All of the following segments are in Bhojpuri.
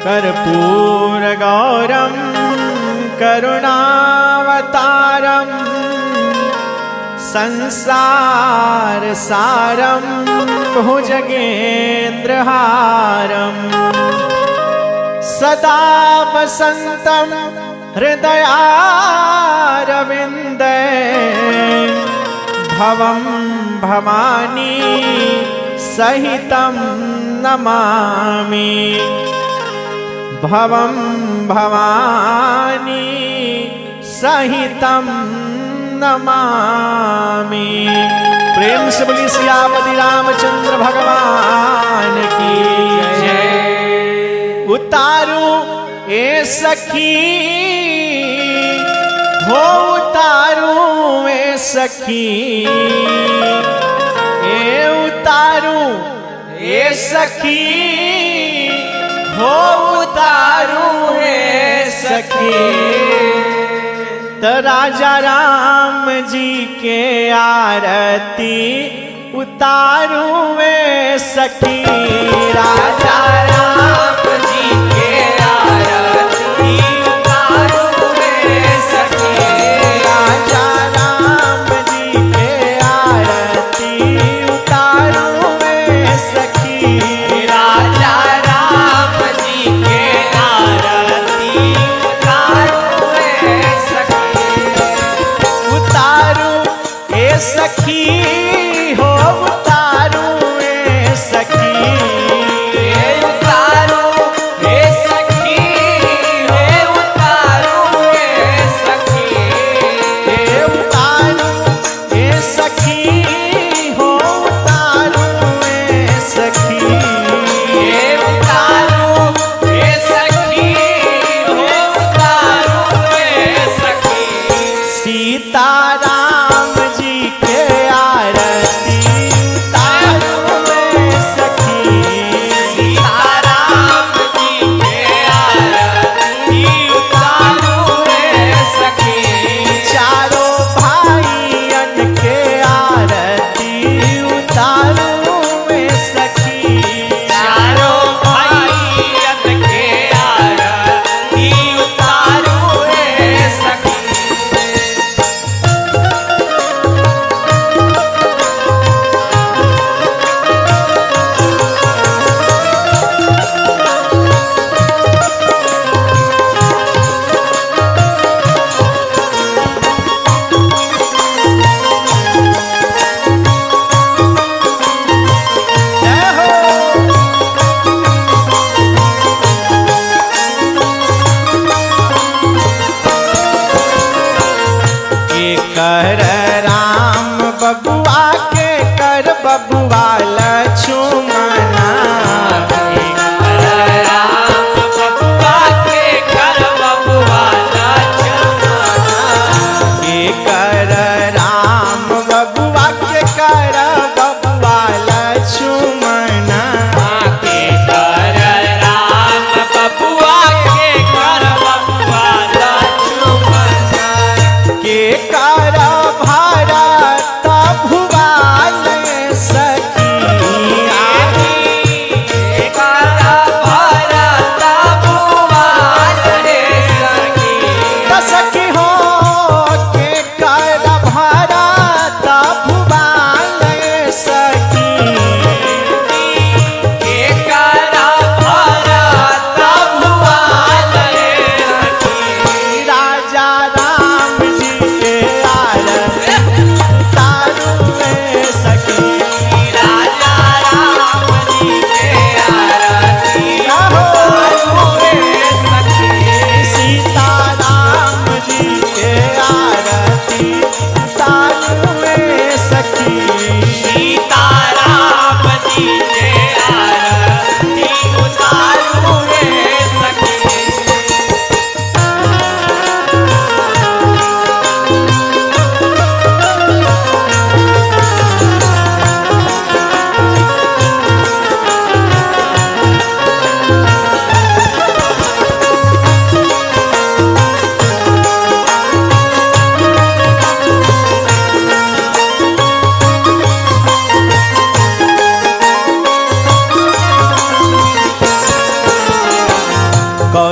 कर्पूर गौरम करुणावतारम संसार सारम भुजगेन्द्रहारम सदा वसंतम हृदयारविंदे भवम भवानी सहितं नमामि भवम भवानी सहितं नमामि। प्रेम से बोली सियापति रामचंद्र भगवान की जय। उतारू ए सखी हो उतारू ए सखी उतारू ए सखी हो उतारू ए सखी। तो राजा राम जी के आरती उतारू ए सखी। राजा राम जी के आरती उतारू ए सखी। राजा राम जी के आरती उतारू ए सखी। राजा राम जी के आरती उतारू ए सखी। उतारू ए सखी हो उतारू ए सखी।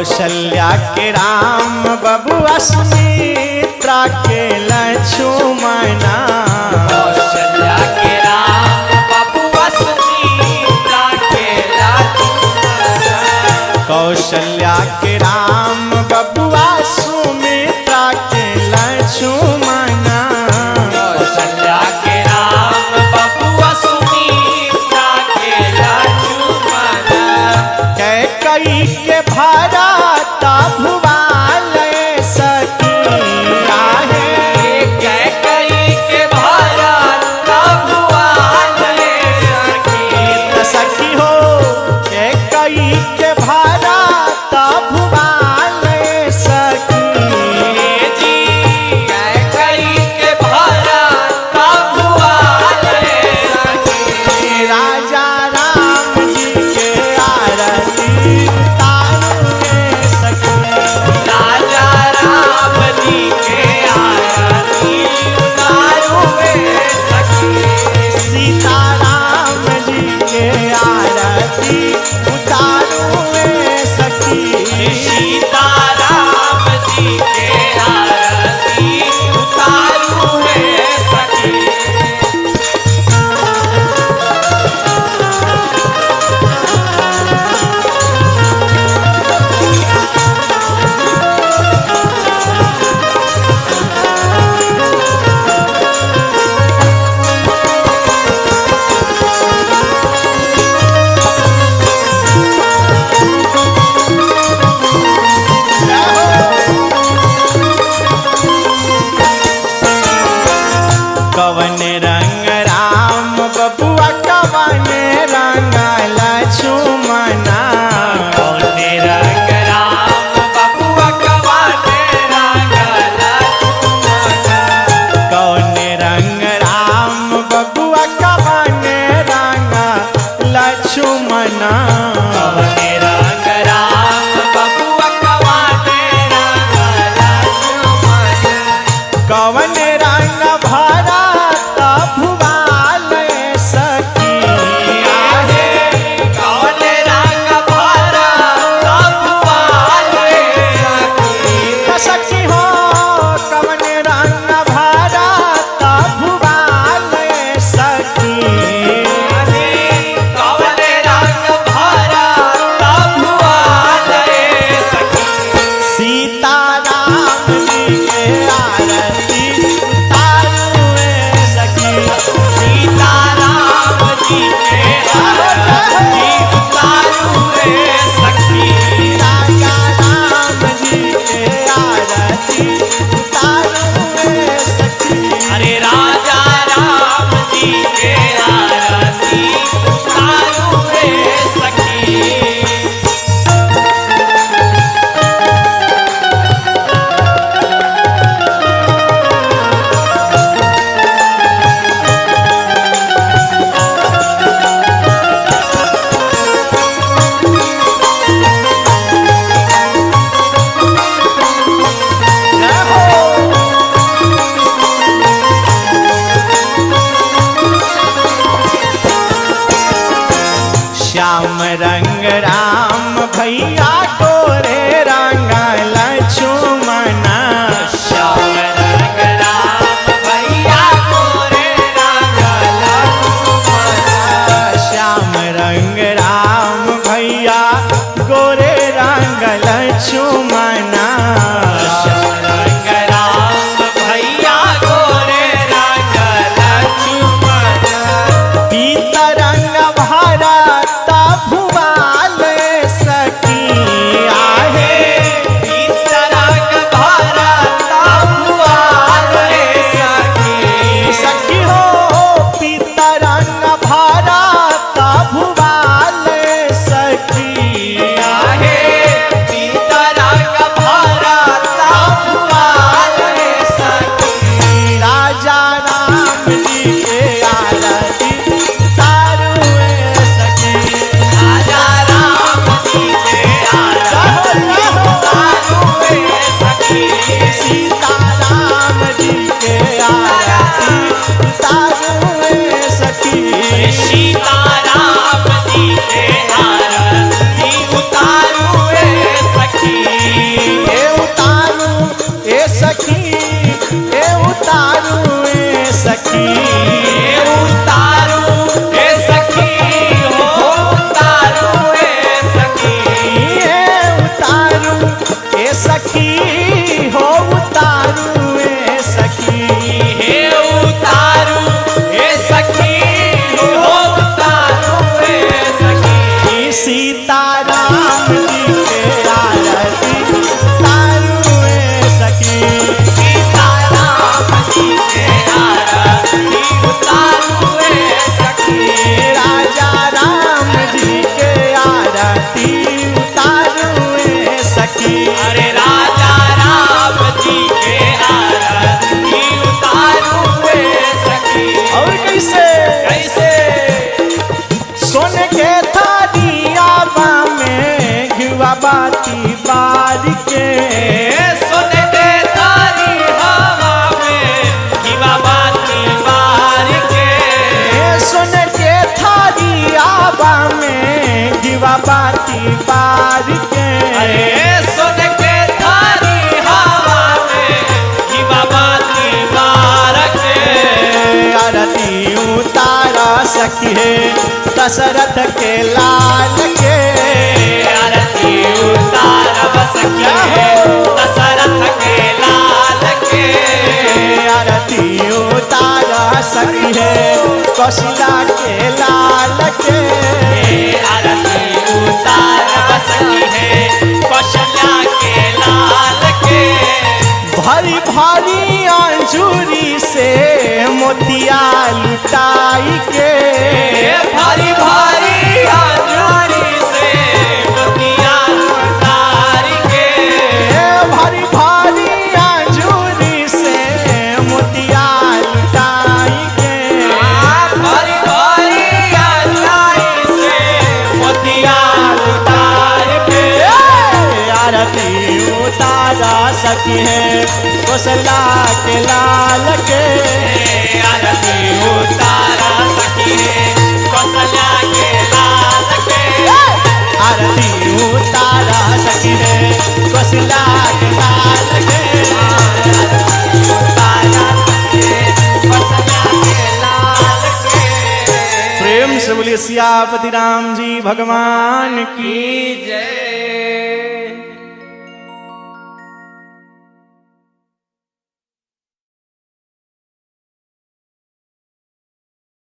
कौशल्या के राम बबुआ सुमित्रा के लक्ष्मणा कौशल्या के राम बबुआ सुमित्रा के लक्ष्मणा कौशल्या के राम बबुआ सुमित्रा के लक्ष्मणा कौशल्या के राम बबुआ सुमित्रा के लक्ष्मणा कैकई के भरता भुवाल सखी आहे कैकई के भरत भुवन सखी सखी हो कैकई के भरता भुवाल सखी जी कैकई के भरत भुवन सखी राजा राम जी के आरती उतारुए सखी राजा राम जी के आरती उतारुए सखी सीता राम जी के आरती उतारुए सखी सीता राम जी के आरती उतारुए सखी कवन रंग राम बबुआ कवन रंग लक्ष्मणा कौने रंग राम बबुआ कवाने रंग लक्ष्मणा कवन रंग राम बबुआ कवन रंग लक्ष्मणा कौने रंग राम बबुआ कवाने रंग लक्ष्मणा कवन रंग भरत भुवाल सखी आहे कौने रंग भरत भुवन सखी सखी हो कवन रंग भरत भुवाल सखी कौने रंग भरत भुवन सखी सीता राम जी के आरती उतारुए सखी सीता राम जी के आरती उतारुए सखी राजा राम जी के आरती उतारुए सखी अरे राजा राम जी के आरती उतारुए सखी जय हो श्याम रंग राम भैया गोरे रंग लक्ष्मणा श्याम रंग राम भैया गोरे रंग लक्ष्मणा श्याम रंग राम भैया गोरे रंग लक्ष्मणा श्याम रंग राम भैया गोरे रंग लक्ष्मणा पीता रंग भरत भुवाल सखी आहे पीत दीवा बाती बार के अरे सोन के थारी हवा में दीवा बाती बार के आरती उतारा सखी है दशरथ के लाल के आरती उतारब सखी है दशरथ के लाल के आरती उतारा सखी है कौशला के लाल के आरती उतारब सखी है कौशल्या के लाल के भारी भारी अंजूरी से मोतिया लुटाई के भारी भारी अंजूरी से मोतिया उतार के भारी भारी अंजूरी से मोतिया लुटाई के भारी भारी अंजूरी से मोतिया उतार के आरती उतारा सकी है कौशला के लाल के आरती उतारा सखी है कौशल्या के लाल के आरती उतारा सकी है कौशला के लाल के उतारा सखी है कौशल्या के लाल के प्रेम से बोलिए सियापति राम जी भगवान की जय।